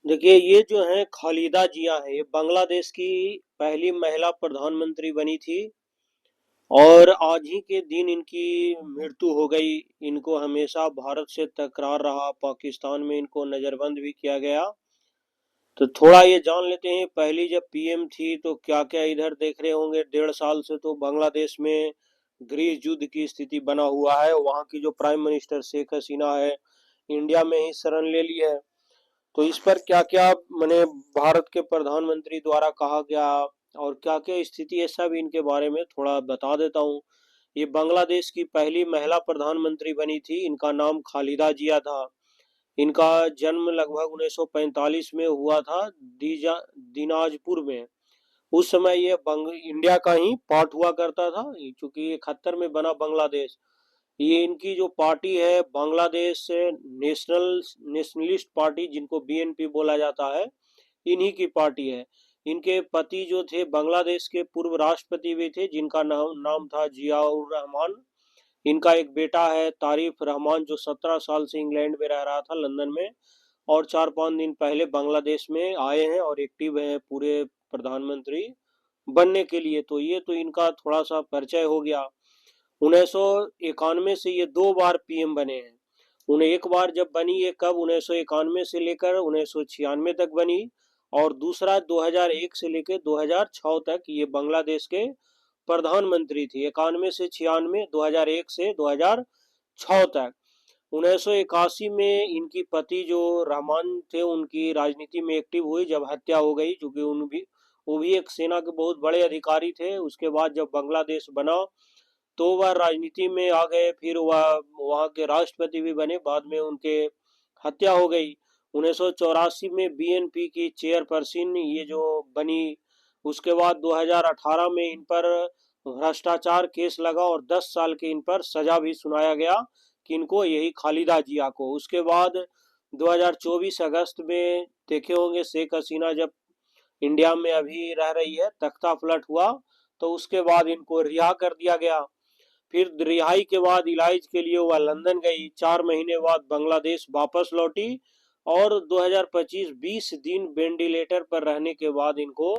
देखिए, ये जो है खालिदा जिया है, ये बांग्लादेश की पहली महिला प्रधानमंत्री बनी थी और आज ही के दिन इनकी मृत्यु हो गई। इनको हमेशा भारत से तकरार रहा, पाकिस्तान में इनको नज़रबंद भी किया गया। तो थोड़ा ये जान लेते हैं, पहली जब पीएम थी तो क्या क्या इधर देख रहे होंगे। 1.5 साल से तो बांग्लादेश में गृह युद्ध की स्थिति बना हुआ है। वहाँ की जो प्राइम मिनिस्टर शेख हसीना है, इंडिया में ही शरण ले ली है। तो इस पर क्या क्या मैंने भारत के प्रधानमंत्री द्वारा कहा गया और क्या क्या स्थिति है, सब इनके बारे में थोड़ा बता देता हूँ। ये बांग्लादेश की पहली महिला प्रधानमंत्री बनी थी। इनका नाम खालिदा जिया था। इनका जन्म लगभग 1945 में हुआ था, दिनाजपुर में। उस समय ये बंग इंडिया का ही पार्ट हुआ करता था, क्योंकि ये 71 में बना बांग्लादेश। ये इनकी जो पार्टी है बांग्लादेश नेशनलिस्ट पार्टी, जिनको बीएनपी बोला जाता है, इन्हीं की पार्टी है। इनके पति जो थे बांग्लादेश के पूर्व राष्ट्रपति भी थे, जिनका नाम नाम था जियाउर रहमान। इनका एक बेटा है तारिफ रहमान, जो 17 साल से इंग्लैंड में रह रहा था, लंदन में, और 4-5 दिन पहले बांग्लादेश में आए हैं और एक्टिव हैं पूरे प्रधानमंत्री बनने के लिए। तो ये तो इनका थोड़ा सा परिचय हो गया। 1991 से ये 2 बार पीएम बने हैं। उन्हें एक बार जब बनी, ये कब, 1991 से लेकर 1996 तक बनी। और दूसरा 2001 से लेकर 2006 तक ये बांग्लादेश के प्रधानमंत्री थी। 91 से 96, 2001 से 2006 तक। 1981 में इनकी पति जो रहमान थे, उनकी राजनीति में एक्टिव हुई जब हत्या हो गई, क्योंकि वो भी एक सेना के बहुत बड़े अधिकारी थे। उसके बाद जब बांग्लादेश बना तो वह राजनीति में आ गए, फिर वह वहाँ के राष्ट्रपति भी बने, बाद में उनके हत्या हो गई। 1984 में बीएनपी की चेयरपर्सन ये जो बनी। उसके बाद 2018 में इन पर भ्रष्टाचार केस लगा और 10 साल के इन पर सजा भी सुनाया गया, किनको, यही खालिदा जिया को। उसके बाद 2024 अगस्त में देखे होंगे, शेख हसीना जब इंडिया में अभी रह रही है, तख्ता पलट हुआ, तो उसके बाद इनको रिहा कर दिया गया। फिर रिहाई के बाद इलाज के लिए वह लंदन गई। 4 महीने बाद बांग्लादेश वापस लौटी और 2025 20 दिन वेंटिलेटर पर रहने के बाद इनको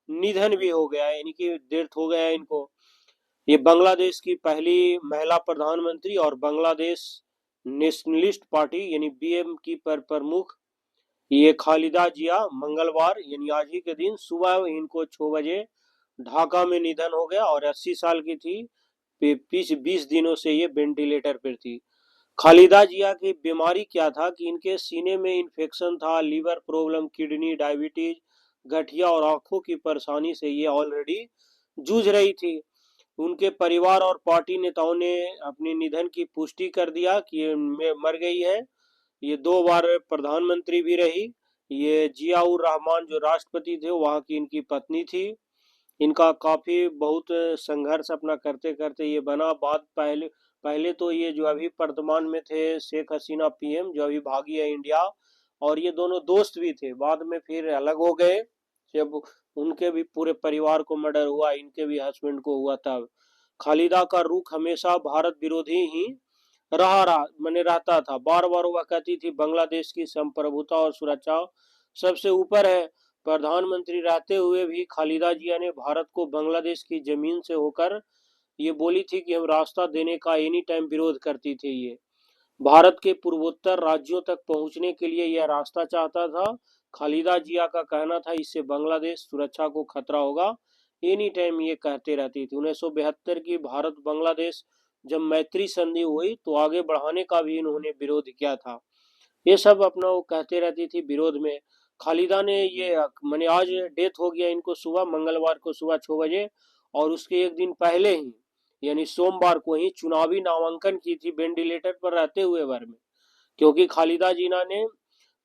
निधन भी हो गया, यानी कि डेथ हो गया इनको। ये बांग्लादेश की पहली महिला प्रधानमंत्री और बांग्लादेश नेशनलिस्ट पार्टी यानी बीएम की प्रमुख ये खालिदा जिया मंगलवार यानी आज ही के दिन सुबह इनको 6 बजे ढाका में निधन हो गया और 80 साल की थी। 20 दिनों से ये वेंटिलेटर पर थी। खालिदा जिया की बीमारी क्या था कि इनके सीने में इन्फेक्शन था, लीवर प्रॉब्लम, किडनी, डायबिटीज, गठिया और आंखों की परेशानी से ये ऑलरेडी जूझ रही थी। उनके परिवार और पार्टी नेताओं ने अपने निधन की पुष्टि कर दिया कि ये मर गई है। ये 2 बार प्रधानमंत्री भी रही। ये जियाउर रहमान जो राष्ट्रपति थे, वहाँ की इनकी पत्नी थी। इनका काफी बहुत संघर्ष अपना करते करते ये बना। बाद पहले पहले तो ये जो अभी वर्तमान में थे शेख हसीना पीएम, जो अभी भागी है इंडिया, और ये दोनों दोस्त भी थे, बाद में फिर अलग हो गए जब उनके भी पूरे परिवार को मर्डर हुआ, इनके भी हस्बैंड को हुआ। तब खालिदा का रुख हमेशा भारत विरोधी ही मैंने रहता था। बार बार वह कहती थी बांग्लादेश की संप्रभुता और सुरक्षा सबसे ऊपर है। प्रधानमंत्री रहते हुए भी खालिदा जिया ने भारत को बांग्लादेश की जमीन से होकर ये बोली थी कि हम रास्ता देने का एनी टाइम विरोध करती थी। ये भारत के पूर्वोत्तर राज्यों तक पहुंचने के लिए यह रास्ता चाहता था। खालिदा जिया का कहना था इससे बांग्लादेश सुरक्षा को खतरा होगा। एनी टाइम ये कहते रहती थी। 1972 की भारत बांग्लादेश जब मैत्री संधि हुई तो आगे बढ़ाने का भी इन्होंने विरोध किया था। ये सब अपना वो कहते रहती थी विरोध में। खालिदा ने ये मैंने आज डेथ हो गया इनको सुबह, मंगलवार को सुबह 6 बजे। और उसके एक दिन पहले ही यानी सोमवार को ही चुनावी नामांकन की थी वेंटिलेटर पर रहते हुए भर में। क्योंकि खालिदा जीना ने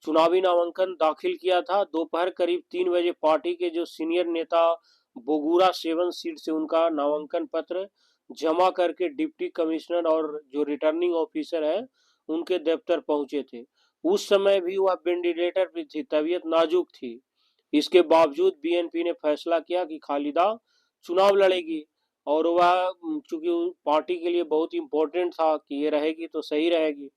चुनावी नामांकन दाखिल किया था। दोपहर करीब 3 बजे पार्टी के जो सीनियर नेता बोगुरा 7 सीट से उनका नामांकन पत्र जमा करके डिप्टी कमिश्नर और जो रिटर्निंग ऑफिसर है उनके दफ्तर पहुंचे थे। उस समय भी वह वेंटिलेटर पर थी, तबीयत नाजुक थी। इसके बावजूद बीएनपी ने फैसला किया कि खालिदा चुनाव लड़ेगी। और वह चूंकि पार्टी के लिए बहुत इंपॉर्टेंट था कि ये रहेगी तो सही रहेगी।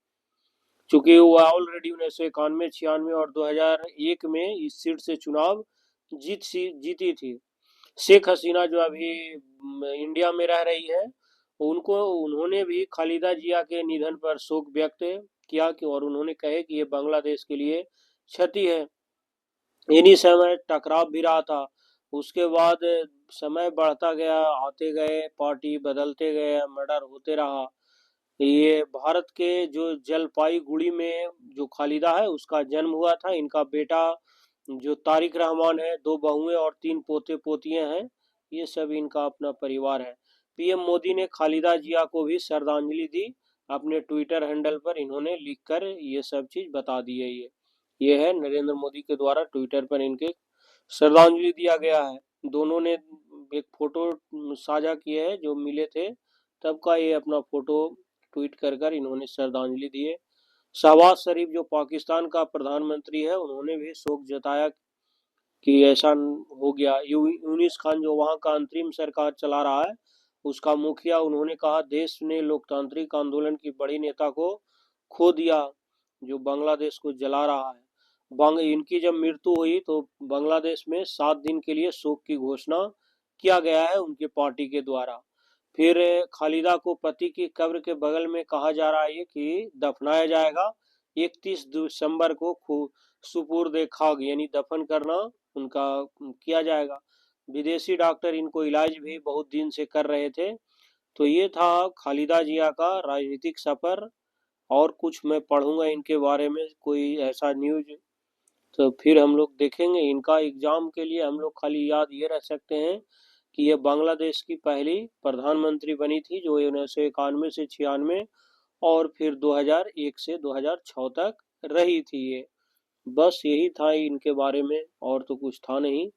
चूंकि वो ऑलरेडी 1991, 96 और 2001 में इस सीट से चुनाव जीती थी। शेख हसीना जो अभी इंडिया में रह रही है, उनको उन्होंने भी खालिदा जिया के निधन पर शोक व्यक्त किया कि, और उन्होंने कहे कि ये बांग्लादेश के लिए क्षति है। इन्हीं समय टकराव भी रहा था। उसके बाद समय बढ़ता गया, आते गए, पार्टी बदलते गए, मर्डर होते रहा। ये भारत के जो जलपाईगुड़ी में जो खालिदा है उसका जन्म हुआ था। इनका बेटा जो तारिक रहमान है, दो बहुएं और तीन पोते पोतियां हैं। ये सब इनका अपना परिवार है। पीएम मोदी ने खालिदा जिया को भी श्रद्धांजलि दी। अपने ट्विटर हैंडल पर इन्होंने लिखकर ये सब चीज बता दी है। ये है नरेंद्र मोदी के द्वारा ट्विटर पर इनके श्रद्धांजलि दिया गया है। दोनों ने एक फोटो साझा किए है, जो मिले थे तब का ये अपना फोटो ट्वीट कर कर इन्होंने श्रद्धांजलि दी है। शहबाज शरीफ जो पाकिस्तान का प्रधानमंत्री है, उन्होंने भी शोक जताया कि ऐसा हो गया। यूनिस खान जो वहाँ का अंतरिम सरकार चला रहा है, उसका मुखिया, उन्होंने कहा देश ने लोकतांत्रिक आंदोलन की बड़ी नेता को खो दिया, जो बांग्लादेश को जला रहा है। इनकी जब मृत्यु हुई तो बांग्लादेश में 7 दिन के लिए शोक की घोषणा किया गया है उनके पार्टी के द्वारा। फिर खालिदा को पति की कब्र के बगल में कहा जा रहा है कि दफनाया जाएगा। 31 दिसंबर को सुपुर्द खाक यानी दफन करना उनका किया जाएगा। विदेशी डॉक्टर इनको इलाज भी बहुत दिन से कर रहे थे। तो ये था खालिदा जिया का राजनीतिक सफर। और कुछ मैं पढ़ूंगा इनके बारे में, कोई ऐसा न्यूज, तो फिर हम लोग देखेंगे। इनका एग्जाम के लिए हम लोग खाली याद ये रख सकते हैं कि ये बांग्लादेश की पहली प्रधानमंत्री बनी थी, जो 1991 से 96 और फिर 2001 से 2006 तक रही थी ये। बस यही था इनके बारे में, और तो कुछ था नहीं।